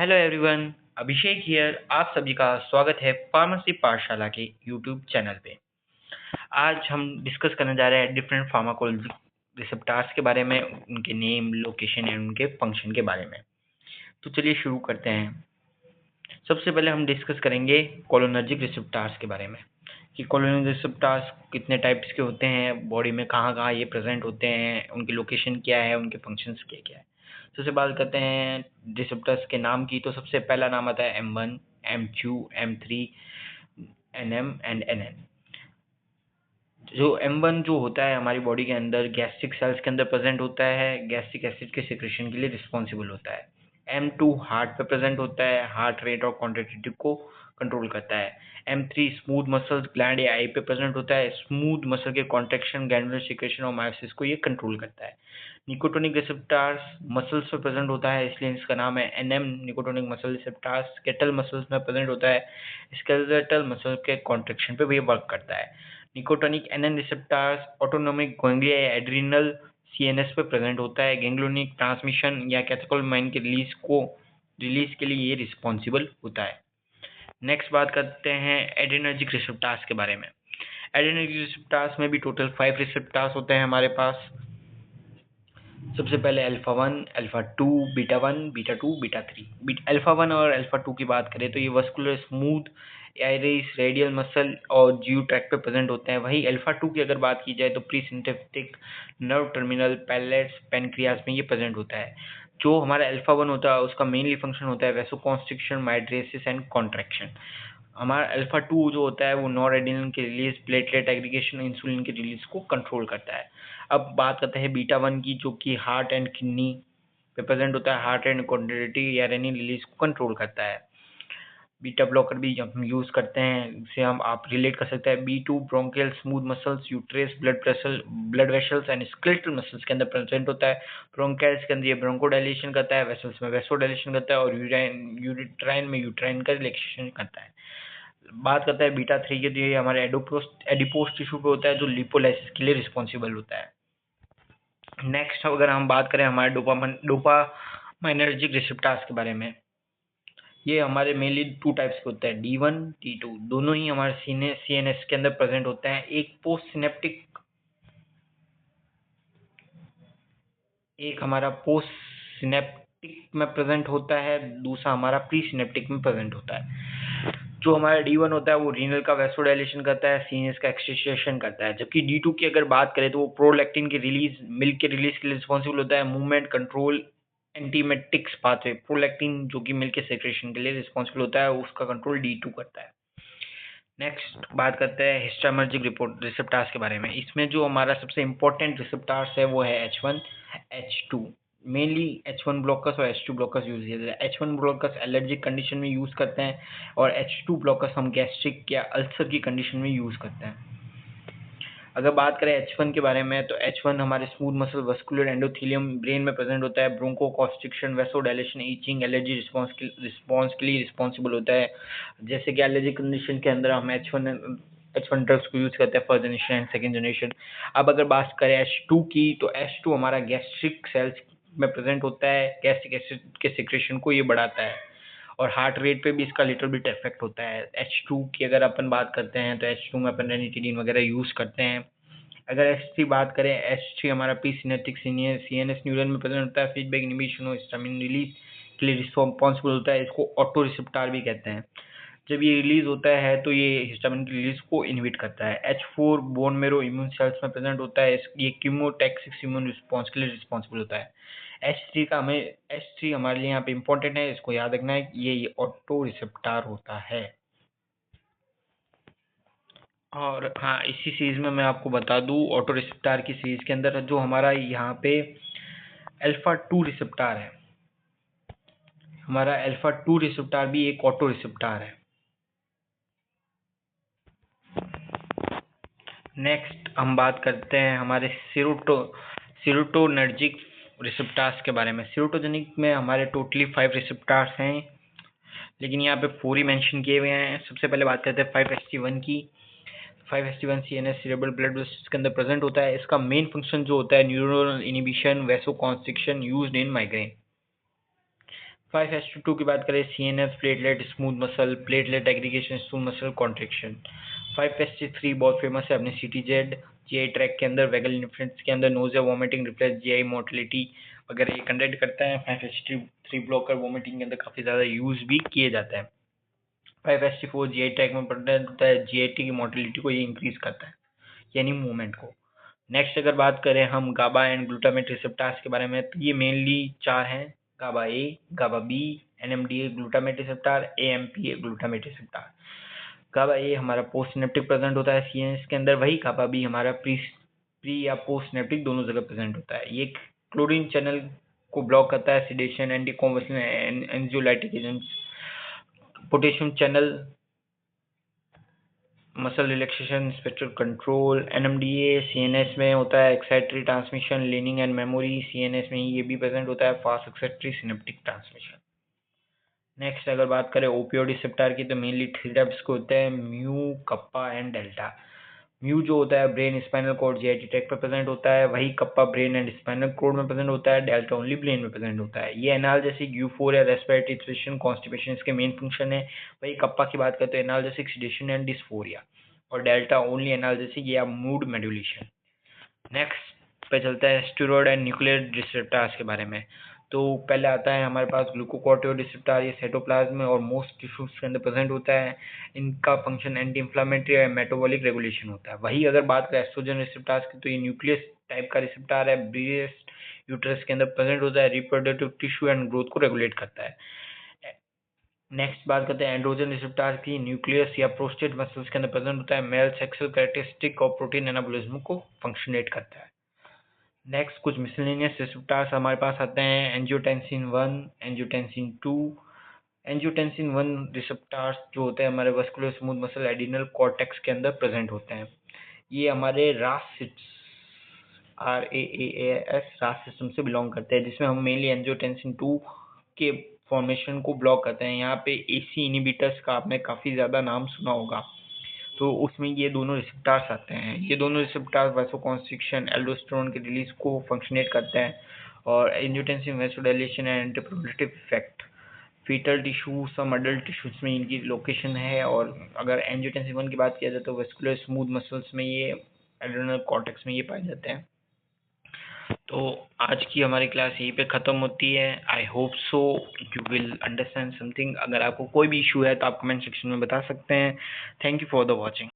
Hello everyone, Abhishek here. आप सभी का स्वागत है फार्मेसी पाठशाला के यूट्यूब चैनल पे। आज हम डिस्कस करने जा रहे हैं डिफरेंट फार्माकोलॉजी रिसेप्टर्स के बारे में, उनके नेम, लोकेशन एंड उनके फंक्शन के बारे में। तो चलिए शुरू करते हैं। सबसे पहले हम डिस्कस करेंगे कोलिनर्जिक रिसेप्टर्स के बारे में कि कोलिनर्जिक रिसेप्टर्स कितने टाइप्स के होते हैं, बॉडी में कहाँ कहाँ ये प्रेजेंट होते हैं, उनकी लोकेशन क्या है, उनके फंक्शंस क्या क्या है। सबसे बात करते हैं रिसेप्टर्स के नाम की। तो सबसे पहला नाम आता है M1, M2, M3, NM and NN। जो M1 जो होता है हमारी बॉडी के अंदर गैस्ट्रिक सेल्स के अंदर प्रेजेंट होता है, गैस्ट्रिक एसिड के सिक्रेशन के लिए रिस्पॉन्सिबल होता है। M2 हार्ट पे प्रेजेंट होता है, हार्ट रेट और कॉन्ट्रैक्टिलिटी को कंट्रोल करता है। M3 स्मूथ मसल्स ग्लैंड या आई पे प्रेजेंट होता है, स्मूथ मसल के कॉन्ट्रैक्शन, ग्लैंडुलर सिक्रेशन और मायोसिस को ये कंट्रोल करता है। निकोटोनिक रिसेप्टर्स मसल्स पे प्रेजेंट होता है, इसलिए इसका नाम है NM nicotinic muscle receptors. Skeletal muscles में प्रेजेंट होता है, स्केलेटल मसल के कॉन्ट्रैक्शन पे भी वर्क करता है। Nicotinic NN receptors autonomic ganglia या एड्रिनल CNS पे प्रेजेंट होता है। गैंग्लियोनिक ट्रांसमिशन या कैटेकोलमाइन के रिलीज के लिए ये रिस्पॉन्सिबल होता है। नेक्स्ट बात करते हैं एड्रेनर्जिक रिसेप्टर्स के बारे में। एड्रेनर्जिक रिसेप्टर्स में भी टोटल 5 रिसेप्टर्स होते हैं हमारे पास। सबसे पहले alpha 1, alpha 2, beta 1, beta 2, beta 3। Alpha 1 और अल्फा 2 की बात करें तो ये vascular smooth iris radial muscle और जीव ट्रैक पे प्रेजेंट होते हैं। वहीं अल्फा 2 की अगर बात की जाए तो प्री सिंथेटिक नर्व टर्मिनल पैलेट्स पैनक्रियास में ये प्रेजेंट होता है। जो हमारा अल्फा 1 होता है उसका मेनली फंक्शन होता है वैसोकॉन्स्ट्रिक्शन, माइड्रेसिस एंड कॉन्ट्रैक्शन। हमारा अल्फा 2 जो होता है वो नॉरएड्रेनालिन की रिलीज, प्लेटलेट एग्रीगेशन, इंसुलिन की रिलीज को कंट्रोल करता है। अब बात करते हैं बीटा 1 की, जो कि हार्ट एंड किडनी पे प्रेजेंट होता है, हार्ट एंड कॉन्ट्रैक्टिलिटी या रेनिन रिलीज को कंट्रोल करता है। बीटा ब्लॉकर भी हम यूज करते हैं, इसे हम आप रिलेट कर सकते हैं। B2 bronchial smooth muscles, uterus, blood vessels and skeletal muscles के अंदर प्रेजेंट होता है। ब्रोंकाइल्स के अंदर ये ब्रोंकोडाइलेशन करता है, वेसल्स में वेसोडाइलेशन करता है और यूट्राइन में यूट्राइन का रिलैक्सेशन करता है। बात करते हैं बीटा 3 की, तो ये हमारे एडिपोस टिश्यू पे होता है जो लिपोलाइसिस के लिए रिस्पॉन्सिबल होता है। नेक्स्ट अगर हम बात करें हमारे डोपामाइनर्जिक रिसेप्टर्स के बारे में, ये हमारे मेनली 2 टाइप्स के होते हैं, D1, D2। दोनों ही हमारे CNS के अंदर प्रेजेंट होते हैं। एक हमारा पोस्ट सिनेप्टिक में प्रेजेंट होता है, दूसरा हमारा प्री सिनेप्टिक में प्रेजेंट होता है। जो हमारा D1 होता है वो रीनल का वैसोडाइलेशन करता है, CNS का एक्सटेंशन करता है। जबकि D2 की अगर बात करें तो वो प्रोलैक्टिन की रिलीज, मिल्क के रिलीज के लिए रिस्पॉन्सिबल होता है, movement control, antiemetics pathway. Prolactin जो कि मिल्क के सेक्रेशन के लिए रिस्पॉन्सिबल होता है, उसका कंट्रोल D2 करता है। नेक्स्ट बात करते हैं हिस्टामिनर्जिक रिसेप्टर्स के बारे में। इसमें जो हमारा सबसे इंपॉर्टेंट रिसेप्टर्स है वो है H1, H2। Mainly H1 blockers और H2 ब्लॉकर्स यूज किए जाते हैं। H1 ब्लॉकर्स एलर्जिक कंडीशन में यूज करते हैं और H2 ब्लॉकर्स हम गैस्ट्रिक या अल्सर की कंडीशन में यूज करते हैं। अगर बात करें H1 के बारे में तो H1 हमारे smooth muscle, vascular endothelium, brain में प्रेजेंट होता है, ब्रोंकोकॉन्स्ट्रिक्शन, वेसोडाइलेशन, ईचिंग, एलर्जी रिस्पॉन्स के लिए रिस्पॉन्सिबल होता है। जैसे कि एलर्जी कंडीशन के अंदर हम H1 ड्रग्स को यूज करते हैं, first generation and second generation. अब अगर बात करें H2 की तो H2 हमारा गैस्ट्रिक सेल्स में प्रेजेंट होता है, गैस्ट्रिक एसिड के सिक्रेशन को ये बढ़ाता है और हार्ट रेट पे भी इसका लिटिल बिट इफेक्ट होता है। H2 की अगर अपन बात करते हैं तो H2 में अपन रेनिटिडीन वगैरह यूज करते हैं। अगर H3 बात करें, H3 हमारा प्री सिनेप्टिक CNS न्यूरॉन में प्रेजेंट होता है, फीडबैक इनिबिशन और हिस्टामिन रिलीज के लिए रिस्पॉन्सिबल होता है। इसको ऑटो रिसेप्टर भी कहते हैं। जब ये रिलीज होता है तो ये हिस्टामिन की रिलीज को इनहिबिट करता है। H4 bone marrow immune cells में प्रेजेंट होता है, ये कीमोटैक्सिक इम्यून रिस्पॉन्स के लिए रिस्पॉन्सिबल होता है। H3 हमारे लिए यहाँ पे इंपॉर्टेंट है, इसको याद रखना है, ये ऑटो रिसेप्टर होता है। और हाँ, इसी सीरीज में मैं आपको बता दूं, ऑटो रिसेप्टर की सीरीज के अंदर जो हमारा यहाँ पे अल्फा 2 रिसेप्टर है, हमारा अल्फा 2 रिसेप्टर भी एक ऑटो रिसेप्टर है। नेक्स्ट हम बात करते हैं हमारे सीरोटोनर्जिक रिसेप्टर्स के बारे में। सीरोटोजेनिक में हमारे टोटली 5 रिसेप्टर्स हैं, लेकिन यहाँ पे 4 ही मेंशन किए हुए हैं। सबसे पहले बात करते हैं 5-HT1 की। 5-HT1 CNS cerebral blood vessels के अंदर प्रेजेंट होता है। इसका मेन फंक्शन जो होता है neuronal inhibition, vasoconstriction used in migraine. 5:2 की बात करें, CNS platelet smooth muscle, platelet aggregation smooth muscle contraction. 5:3 बहुत फेमस है अपने CTZ, GI ट्रैक के अंदर, वैगल इन्फ्लुएंस के अंदर, nausea vomiting reflex, GI motility वगैरह ये कंडक्ट करता है। 5:3 ब्लॉकर वॉमिटिंग के अंदर काफ़ी ज़्यादा यूज भी किए जाता है। 5:4 GI ट्रैक में प्रेजेंट होता है, GIT की मोटिलिटी को ये इंक्रीज करता है, यानी मूवमेंट को। नेक्स्ट अगर बात करें हम गाबा एंड ग्लूटामेट रिसेप्टार्स के बारे में, तो ये मेनली 4 हैं: GABA A, GABA B, NMDA glutamate receptor, AMPA glutamate receptor. GABA A हमारा पोस्ट सिनेप्टिक प्रेजेंट होता है CNS के अंदर, वही गाबा बी हमारा प्री या पोस्ट सिनेप्टिक दोनों जगह प्रेजेंट होता है। ये क्लोरीन चैनल को ब्लॉक करता है, sedation, anti conversion, anxiolytic agents. Potassium channel muscle relaxation, spectral control. NMDA CNS में होता है excitatory transmission, learning and memory, CNS में ही ये भी प्रेजेंट होता है, fast excitatory synaptic transmission. Next अगर बात करें ओपियोइड रिसेप्टर की, तो मेनली 3 टाइप्स के होते हैं: mu, kappa and delta. Mu जो होता है brain spinal cord GIT tract पर प्रेजेंट होता है, वही kappa brain and spinal cord में प्रेजेंट होता है, डेल्टा ओनली ब्रेन में प्रेजेंट होता है। ये analgesic, euphoria, respiratory situation, constipation इसके मेन फंक्शन है। वही कप्पा की बात करते हैं एनाल्जेसिक, सिडेशन एंड डिस्फोरिया, और डेल्टा ओनली एनाल्जेसिक या मूड मॉड्यूलेशन। नेक्स्ट पे चलता है स्टेरॉयड एंड न्यूक्लियर रिसेप्टर्स के बारे में। तो पहले आता है हमारे पास ग्लूकोकॉर्टिकोइड रिसेप्टर, ये साइटोप्लाज्म और मोस्ट टिश्यूज के अंदर प्रेजेंट होता है। इनका फंक्शन एंटी इंफ्लेमेटरी और मेटाबॉलिक रेगुलेशन होता है। वही अगर बात करें एस्ट्रोजन रिसेप्टर्स की, तो ये न्यूक्लियस टाइप का रिसेप्टर है, ब्रेस्ट यूट्रस के अंदर प्रेजेंट होता है, रिप्रोडक्टिव टिश्यू एंड ग्रोथ को रेगुलेट करता है। नेक्स्ट बात करते हैं एंड्रोजन रिसेप्टर की, न्यूक्लियस या प्रोस्टेट मसल्स के अंदर प्रेजेंट होता है, मेल सेक्सुअल कैरेक्टरिस्टिक और प्रोटीन एनाबॉलिज्म को फंक्शनेट करता है। नेक्स्ट कुछ मिसलेनियस रिसेप्टर्स हमारे पास आते हैं: एंजियोटेंसिन 1, एंजियोटेंसिन 2। एंजियोटेंसिन 1 रिसेप्टर्स जो होते हैं हमारे vascular smooth muscle adrenal cortex के अंदर प्रेजेंट होते हैं। ये हमारे रास सिस्टम से बिलोंग करते हैं, जिसमें हम मेनली एंजियोटेंसिन 2 के फॉर्मेशन को ब्लॉक करते हैं। यहाँ पे AC इनहिबिटर्स का आपने काफ़ी ज़्यादा नाम सुना होगा, तो उसमें ये दोनों रिसेप्टर्स आते हैं। ये दोनों रिसेप्टर्स वैसोकॉन्स्ट्रिक्शन, एल्डोस्टेरोन के रिलीज को फंक्शनेट करते हैं, और angiotensin vasodilation and antiproliferative effect. Fetal tissue, some adult tissues में इनकी लोकेशन है। और अगर एंजियोटेंसिन 1 की बात किया जाए तो वेस्कुलर स्मूथ मसल्स में ये एड्रेनल कॉर्टेक्स में ये पाए जाते हैं। तो आज की हमारी क्लास यहीं पे ख़त्म होती है। I hope so you will understand something. अगर आपको कोई भी इशू है तो आप कमेंट सेक्शन में बता सकते हैं। Thank you for the watching.